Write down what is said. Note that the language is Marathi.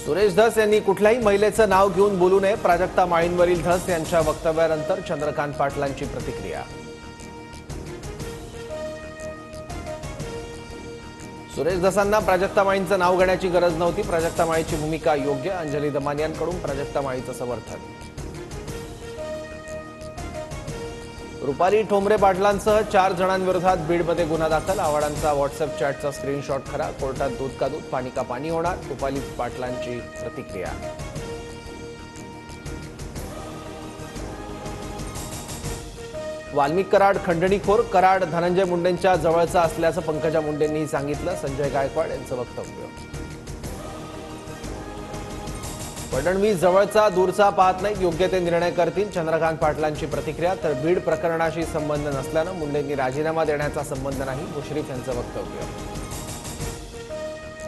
सुरेश धस यांनी कुठल्याही महिलेचं नाव घेऊन बोलू नये. प्राजक्ता माळींवरील धस यांच्या वक्तव्यानंतर चंद्रकांत पाटलांची प्रतिक्रिया. सुरेश धसांना प्राजक्ता माळींचं नाव घेण्याची गरज नव्हती. प्राजक्ता माळीची भूमिका योग्य. अंजली दमानियांकडून प्राजक्ता माळीचं समर्थन. रुपाली ठोंबरे पाटलांसह 4 जणांविरोधात बीडमध्ये गुन्हा दाखल. आव्हाडांचा व्हॉट्सअप चॅटचा स्क्रीनशॉट खरा. कोर्टात दूध का दूध पाणी का पाणी होणार. रुपाली पाटलांची प्रतिक्रिया. वाल्मिक कराड खंडणीखोर. कराड धनंजय मुंडेंच्या जवळचा असल्याचं पंकजा मुंडेंनी सांगितलं. संजय गायकवाड यांचं वक्तव्य. फडणवीस जवळचा दूरचा पाहत नाही. योग्य ते निर्णय करतील. चंद्रकांत पाटलांची प्रतिक्रिया. तर बीड प्रकरणाशी संबंध नसल्यानं मुंडेंनी राजीनामा देण्याचा संबंध नाही. मुश्रीफ यांचं वक्तव्य.